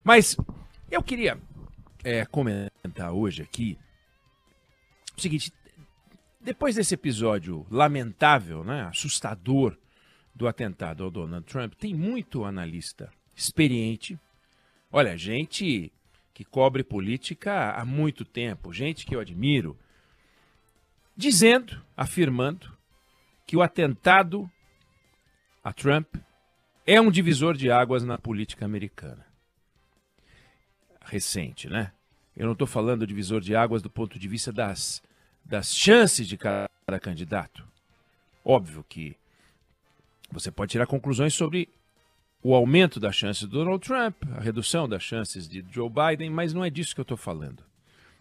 Mas eu queria comentar hoje aqui o seguinte: depois desse episódio lamentável, né, assustador do atentado ao Donald Trump, tem muito analista experiente, olha, gente que cobre política há muito tempo, gente que eu admiro, afirmando que o atentado a Trump é um divisor de águas na política americana. Recente, né? Eu não estou falando divisor de águas do ponto de vista das chances de cada candidato. Óbvio que você pode tirar conclusões sobre o aumento das chances do Donald Trump, a redução das chances de Joe Biden, mas não é disso que eu estou falando.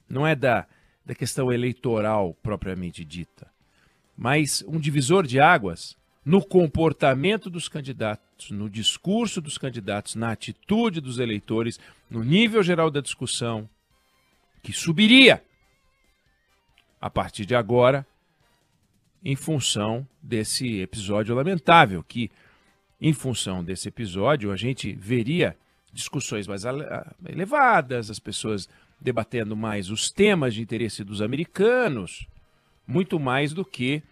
Não é da questão eleitoral propriamente dita, mas um divisor de águas no comportamento dos candidatos, no discurso dos candidatos, na atitude dos eleitores, no nível geral da discussão, que subiria a partir de agora em função desse episódio lamentável, que em função desse episódio a gente veria discussões mais elevadas, as pessoas debatendo mais os temas de interesse dos americanos, muito mais do que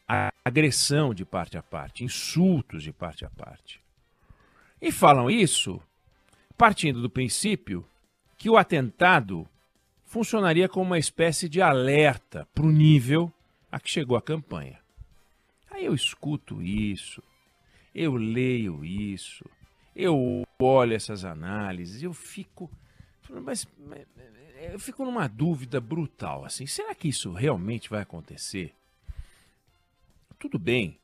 a agressão de parte a parte, insultos de parte a parte. E falam isso partindo do princípio que o atentado funcionaria como uma espécie de alerta para o nível a que chegou a campanha. Aí eu escuto isso, eu leio isso, eu olho essas análises, eu fico numa dúvida brutal, assim, será que isso realmente vai acontecer? Tudo bem,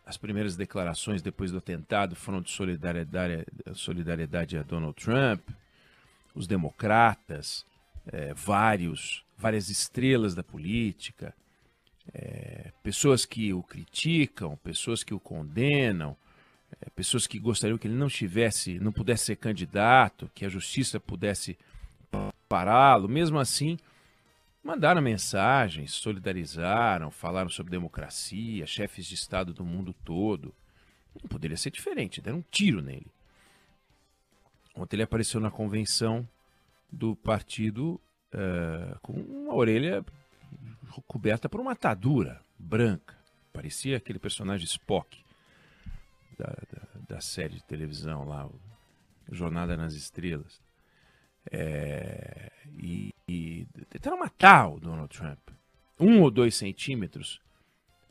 as primeiras declarações depois do atentado foram de solidariedade a Donald Trump, os democratas, várias estrelas da política, pessoas que o criticam, pessoas que o condenam, pessoas que gostariam que ele não pudesse ser candidato, que a justiça pudesse pará-lo. Mesmo assim, mandaram mensagens, solidarizaram, falaram sobre democracia, chefes de Estado do mundo todo. Não poderia ser diferente, deram um tiro nele. Ontem ele apareceu na convenção do partido com uma orelha coberta por uma atadura branca. Parecia aquele personagem Spock da série de televisão lá, Jornada nas Estrelas. E tentaram matar o Donald Trump. 1 ou 2 centímetros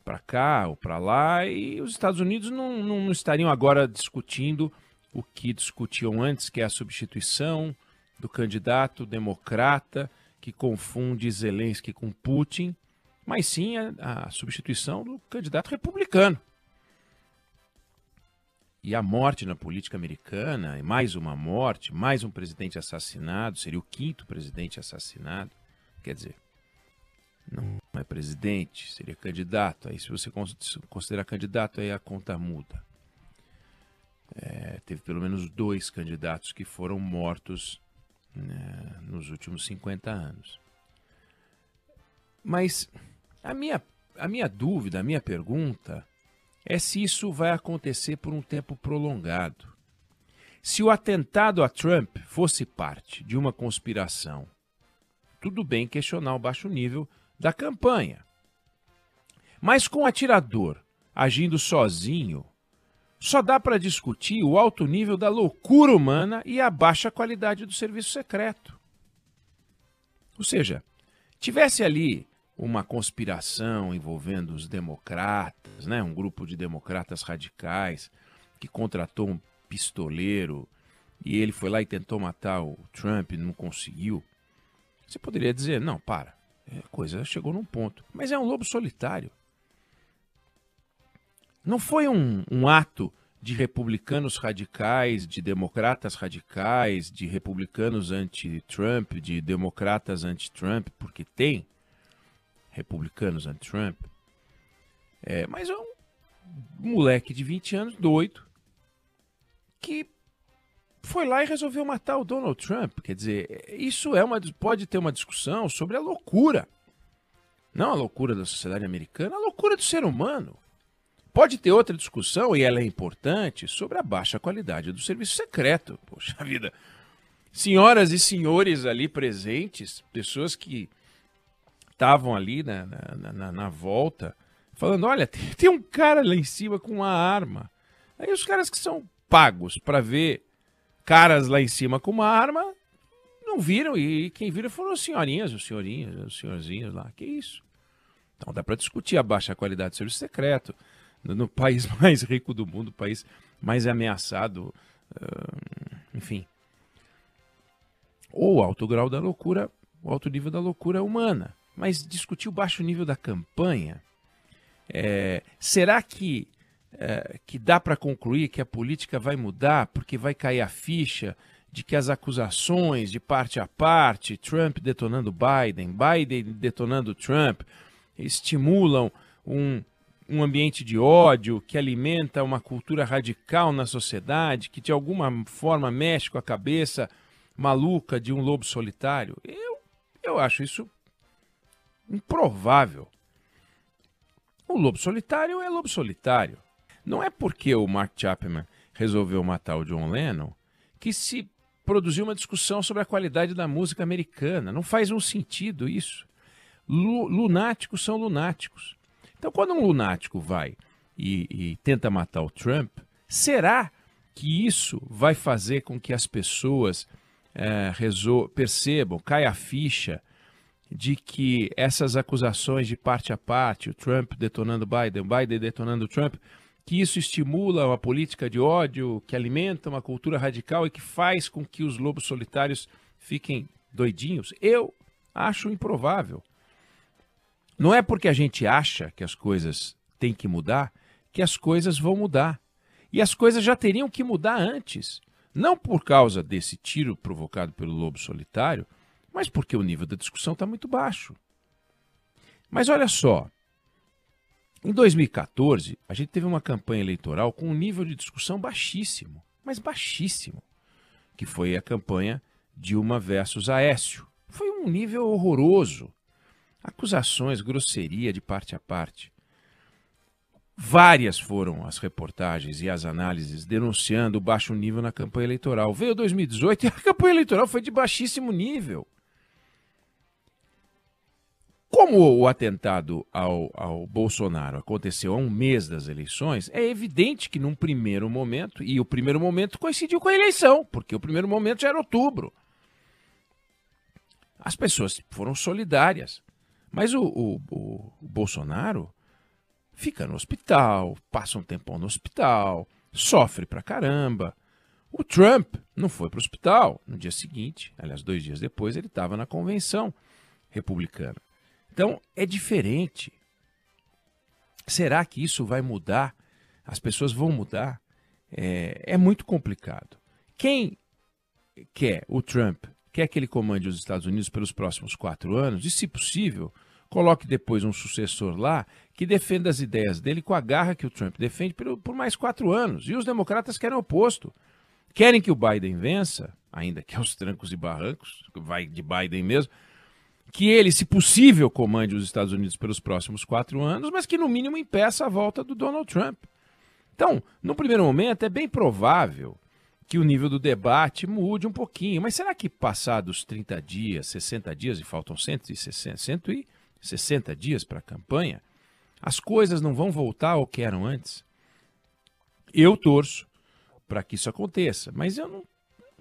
para cá ou para lá, e os Estados Unidos não estariam agora discutindo o que discutiam antes, que é a substituição do candidato democrata que confunde Zelensky com Putin, mas sim a substituição do candidato republicano. E a morte na política americana, mais uma morte, mais um presidente assassinado, seria o 5º presidente assassinado. Quer dizer, não é presidente, seria candidato. Aí se você considerar candidato, aí a conta muda. Teve pelo menos 2 candidatos que foram mortos, né, nos últimos 50 anos. Mas a minha dúvida, a minha pergunta é se isso vai acontecer por um tempo prolongado. Se o atentado a Trump fosse parte de uma conspiração, tudo bem questionar o baixo nível da campanha. Mas com o atirador agindo sozinho, só dá para discutir o alto nível da loucura humana e a baixa qualidade do serviço secreto. Ou seja, tivesse ali uma conspiração envolvendo os democratas, né? Um grupo de democratas radicais que contratou um pistoleiro e ele foi lá e tentou matar o Trump e não conseguiu. Você poderia dizer, não, a coisa chegou num ponto. Mas é um lobo solitário. Não foi um ato de republicanos radicais, de democratas radicais, de republicanos anti-Trump, de democratas anti-Trump, porque tem republicanos anti-Trump. Mas é um moleque de 20 anos, doido, que foi lá e resolveu matar o Donald Trump. Quer dizer, isso pode ter uma discussão sobre a loucura. Não a loucura da sociedade americana, a loucura do ser humano. Pode ter outra discussão, e ela é importante, sobre a baixa qualidade do serviço secreto. Poxa vida. Senhoras e senhores ali presentes, pessoas que estavam ali na volta, falando, olha, tem um cara lá em cima com uma arma. Aí os caras que são pagos para ver caras lá em cima com uma arma, não viram, e quem viram foram as senhorinhas, os senhorzinhos lá. Que isso? Então dá para discutir a baixa qualidade do serviço secreto no país mais rico do mundo, o país mais ameaçado, enfim. Ou alto grau da loucura, o alto nível da loucura humana. Mas discutir o baixo nível da campanha, será que dá para concluir que a política vai mudar porque vai cair a ficha de que as acusações de parte a parte, Trump detonando Biden, Biden detonando Trump, estimulam um ambiente de ódio que alimenta uma cultura radical na sociedade, que de alguma forma mexe com a cabeça maluca de um lobo solitário? Eu acho isso improvável. O lobo solitário é lobo solitário. Não é porque o Mark Chapman resolveu matar o John Lennon que se produziu uma discussão sobre a qualidade da música americana. Não faz um sentido isso. Lunáticos são lunáticos. Então, quando um lunático vai e tenta matar o Trump, será que isso vai fazer com que as pessoas percebam, caia a ficha de que essas acusações de parte a parte, o Trump detonando Biden, Biden detonando Trump, que isso estimula uma política de ódio, que alimenta uma cultura radical e que faz com que os lobos solitários fiquem doidinhos? Eu acho improvável. Não é porque a gente acha que as coisas têm que mudar, que as coisas vão mudar. E as coisas já teriam que mudar antes. Não por causa desse tiro provocado pelo lobo solitário, mas porque o nível da discussão está muito baixo. Mas olha só, em 2014, a gente teve uma campanha eleitoral com um nível de discussão baixíssimo, mas baixíssimo, que foi a campanha Dilma versus Aécio. Foi um nível horroroso. Acusações, grosseria de parte a parte. Várias foram as reportagens e as análises denunciando o baixo nível na campanha eleitoral. Veio 2018 e a campanha eleitoral foi de baixíssimo nível. Como o atentado ao Bolsonaro aconteceu há um mês das eleições, é evidente que num primeiro momento, e o primeiro momento coincidiu com a eleição, porque o primeiro momento já era outubro, as pessoas foram solidárias. Mas o Bolsonaro fica no hospital, passa um tempão no hospital, sofre pra caramba. O Trump não foi para o hospital. No dia seguinte, aliás, 2 dias depois, ele estava na convenção republicana. Então, é diferente. Será que isso vai mudar? As pessoas vão mudar? É muito complicado. Quem quer o Trump, quer que ele comande os Estados Unidos pelos próximos 4 anos, e, se possível, coloque depois um sucessor lá que defenda as ideias dele com a garra que o Trump defende por mais 4 anos. E os democratas querem o oposto. Querem que o Biden vença, ainda que aos trancos e barrancos, vai de Biden mesmo, que ele, se possível, comande os Estados Unidos pelos próximos 4 anos, mas que, no mínimo, impeça a volta do Donald Trump. Então, no primeiro momento, é bem provável que o nível do debate mude um pouquinho. Mas será que passados 30 dias, 60 dias, e faltam 160 dias para a campanha, as coisas não vão voltar ao que eram antes? Eu torço para que isso aconteça, mas eu não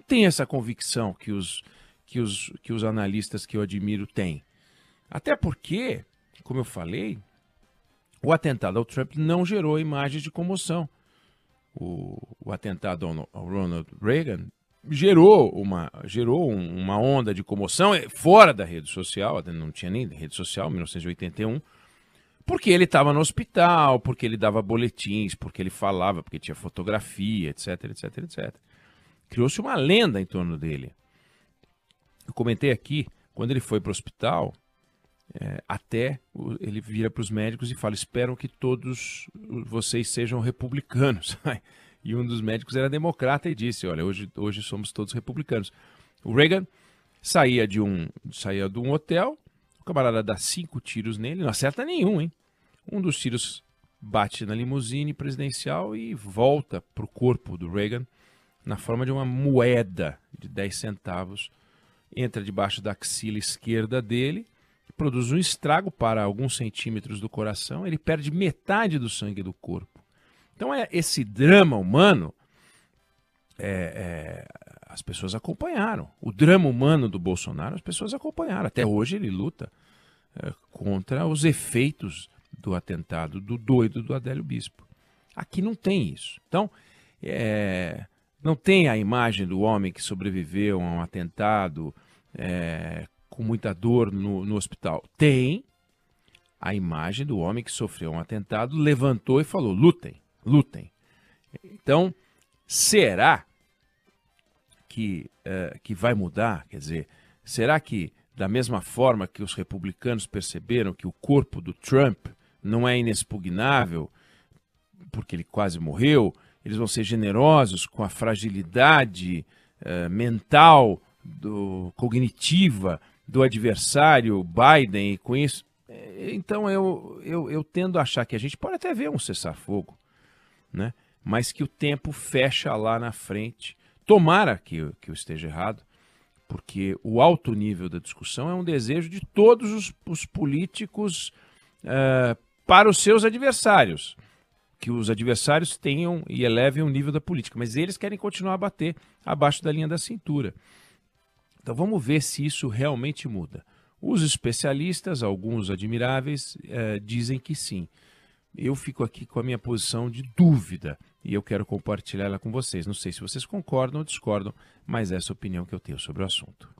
tenho essa convicção que os analistas que eu admiro têm. Até porque, como eu falei, o atentado ao Trump não gerou imagens de comoção. O atentado ao Ronald Reagan gerou uma onda de comoção fora da rede social, não tinha nem rede social, em 1981, porque ele estava no hospital, porque ele dava boletins, porque ele falava, porque tinha fotografia, etc, etc, etc. Criou-se uma lenda em torno dele. Eu comentei aqui, quando ele foi para o hospital, ele vira para os médicos e fala: espero que todos vocês sejam republicanos. E um dos médicos era democrata e disse: olha, hoje somos todos republicanos. O Reagan saía de um hotel, o camarada dá 5 tiros nele, não acerta nenhum, hein? Um dos tiros bate na limusine presidencial e volta para o corpo do Reagan na forma de uma moeda de 10 centavos, entra debaixo da axila esquerda dele, produz um estrago para alguns centímetros do coração, ele perde metade do sangue do corpo. Então esse drama humano, as pessoas acompanharam. O drama humano do Bolsonaro, as pessoas acompanharam. Até hoje ele luta contra os efeitos do atentado do doido do Adélio Bispo. Aqui não tem isso. Então, não tem a imagem do homem que sobreviveu a um atentado com muita dor no hospital. Tem a imagem do homem que sofreu um atentado, levantou e falou: lutem, lutem. Então, será que vai mudar? Quer dizer, será que da mesma forma que os republicanos perceberam que o corpo do Trump não é inexpugnável, porque ele quase morreu, eles vão ser generosos com a fragilidade mental, cognitiva do adversário Biden, e com isso? Então eu tendo a achar que a gente pode até ver um cessar-fogo, né? Mas que o tempo fecha lá na frente. Tomara que eu esteja errado, porque o alto nível da discussão é um desejo de todos os políticos para os seus adversários, que os adversários tenham e elevem o nível da política, mas eles querem continuar a bater abaixo da linha da cintura. Então vamos ver se isso realmente muda. Os especialistas, alguns admiráveis, dizem que sim. Eu fico aqui com a minha posição de dúvida e eu quero compartilhar ela com vocês. Não sei se vocês concordam ou discordam, mas essa é a opinião que eu tenho sobre o assunto.